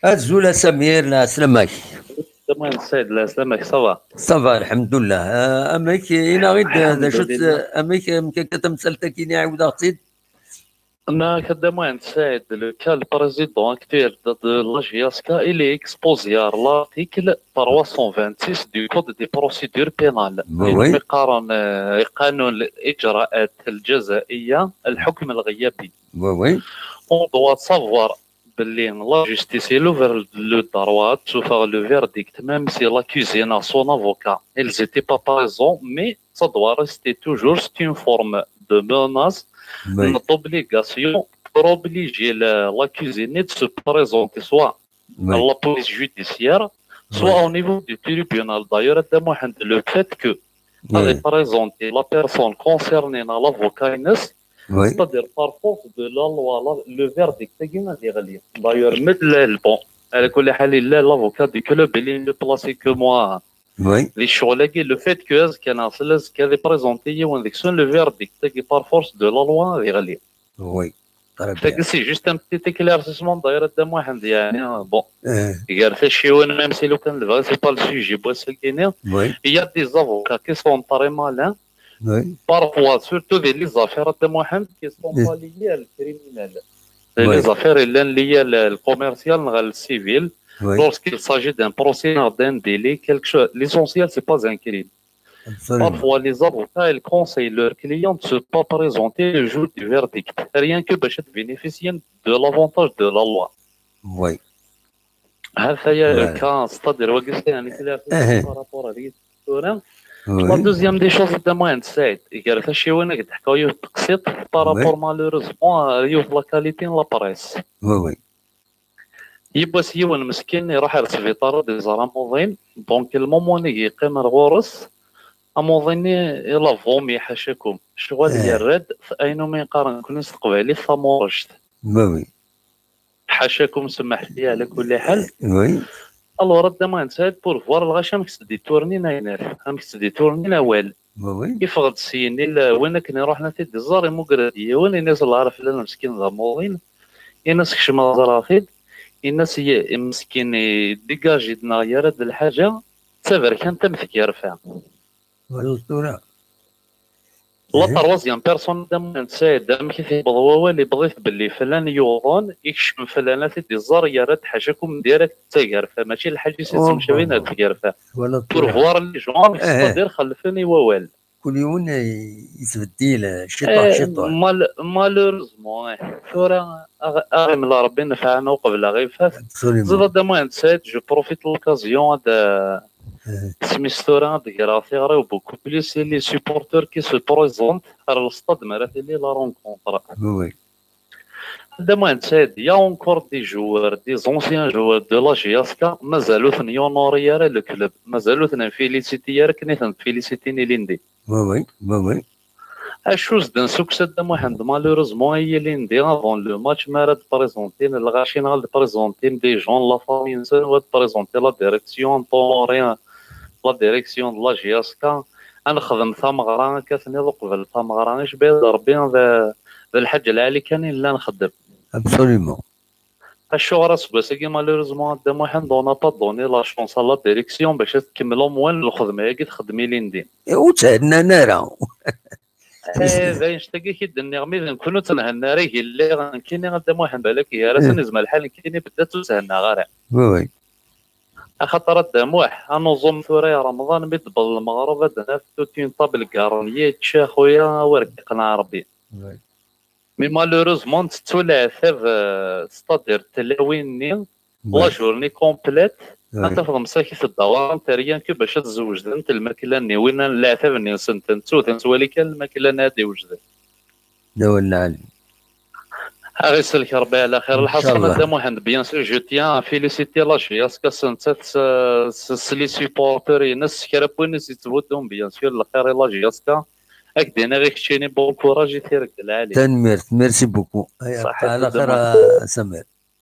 الزول سمير لا سلامك. تمام السيد لا سلامك صافا. صافا الحمد لله. اميك انا غير دا الحمد شت لله. اميك يمكن كتمثلت كيني عاود اغتيد. انا خدام السيد لو كان البريزيدون اكتويل de la GSK il est exposé à l'article 326 du code des procédures pénales اللي وي يقارن قانون الاجراءات الجزائيه الحكم الغيابي. وي On doit savoir que la justice est ouvert le droit de faire le verdict, même si l'accusé n'a son avocat. Ils n'étaient pas présents, mais ça doit rester toujours une forme de menace, وي notre obligation pour obliger l'accusé de se présenter soit à وي la police judiciaire, soit وي au niveau du tribunal. D'ailleurs, le fait que allez وي présenter la personne concernée dans l'avocat, وي c'est-à-dire par force de la loi, le verdict تاعي غادي يغلي. D'ailleurs, مثل bon, على كل حال لا l'avocat du club il est mieux placé que moi. وي Les شغل le fait que كان كان présenté ونديك le verdict تاعي par force de la loi غادي يغلي. وي طرا تاعي بيان. سي juste un petit éclaircissement d'ailleurs قدام واحد يعني bon. اه قال الشيوان même si لو كان le c'est pas le sujet بس كاين. وي Il y a des avocats qui sont très malins. وي Parfois, surtout les affaires de Mohamed qui ne sont pas liées à le criminel. وي Les affaires liées au commercial, au civil, وي lorsqu'il s'agit d'un procès, d'un délit, quelque chose. L'essentiel, ce n'est pas un crime. ابسوليومون. Parfois, les avocats ils conseillent leurs clients de ne se pas présenter le jour du verdict, rien que pour bénéficier de l'avantage de la loi. وي هذا هي فوالا. الكان c'est-à-dire وقلت يعني كلا اه بارابور هذه الصورة. La وي deuxième des choses de moi, c'est que شي وانا قد حكاو تقسيط بارابور وي مالوريزمون يوف لا كاليتي لا بريس. وي يبغى هو المسكين يروح للسبيطار دي زراموظين دونك المومون يقيم الغورس اموظيني يلا فومي حاشاكم شغل اه يرد في اينو ما يقارن كل استقبالي ثمورشت وي حاشاكم سمح لي على كل حال. وي الورا دما نسال بور فوار الغاشا مكس دي تورني ناينر مكس دي تورني نوال وي كيف غد سيني وين كنا رحنا في الزار مقردية وين الناس اللي عارف لنا مسكين ذا موظين الناس كشما زرافيد الناس هي مسكين ديجاجي دنا يرد الحاجة تسافر كان تمثك يرفع. والاسطوره. لا اه تروازيام بيرسون دم نسايد دم كيف يبغوا اللي بغيت باللي فلان يوضون يكشف فلان في الزار يرد حاجكم ديريكت تيرفع ماشي الحاجة تمشي بين اوبا تيرفع ولا بور الطوره. فوار لي جون اه ستادير خلفني ووال. كل يوم يتبدل شيطان شيطان. مالوريزمون ثورة أغيم الله ربي نفعنا وقبل غير فات ابسوليومون. زاد دما نسيت جو بروفيت لوكازيون د سميس ثورة د كراسي غير بوكو بليس لي سيبورتور كي سو بريزونت على الستاد مرات لي لا رونكونتر وي دما نسيت يا اونكور دي جوار دي زونسيان جوار دو لا جي اس كا مازالو ثنيونوري راه لو كلوب مازالو ثنفيليسيتي يا كني ثنفيليسيتيني ليندي. وي وي Chose d'un succès de Mohamed. Malheureusement, il y a l'une avant le match, mais de présenter le rational de présenter des gens, la famille, de présenter la direction, la direction de la GSK. أنا خدمت مغران كثني قبل مغران إيش بيضرب بين ذا الحاج العالي كان إلا نخدم. ابسوليومون. الشغل بس كي malheureusement de Mohamed on n'a pas donné la chance à la direction باش تكملوا موين الخدمة يجي تخدمي لين وتهدنا نارا. زين شتاقي كيد النغمي نكونو تنهنا راه اللي غنكيني غدا موحد بالك يا راه نزم الحال كيني بدات تسهنا غير وي خاطر الدموح انظم ثوري رمضان بيدبل المغرب هذا توتين طابل كارنيه تشا خويا ورقنا ربي وي مي مالوروزمون تولع ثاف ستادير تلاويني لا جورني كومبليت انت في مساكي في الدوار انت ريان كي باش تزوج انت الماكله وين العتاب ني سنت تسوالي كان الماكله نادي وجد لا ولا علي. غير سلك ربي على خير الحصل مادام واحد بيان سور جو تيان فيليسيتي لا جي اسكا سنتات سلي سيبورتور ينس كربو نس يتبودهم بيان سور الخير لا جي اسكا اكدينا غير كشيني بون كوراج يثيرك العالي. تنميرت ميرسي بوكو. على خير سمير.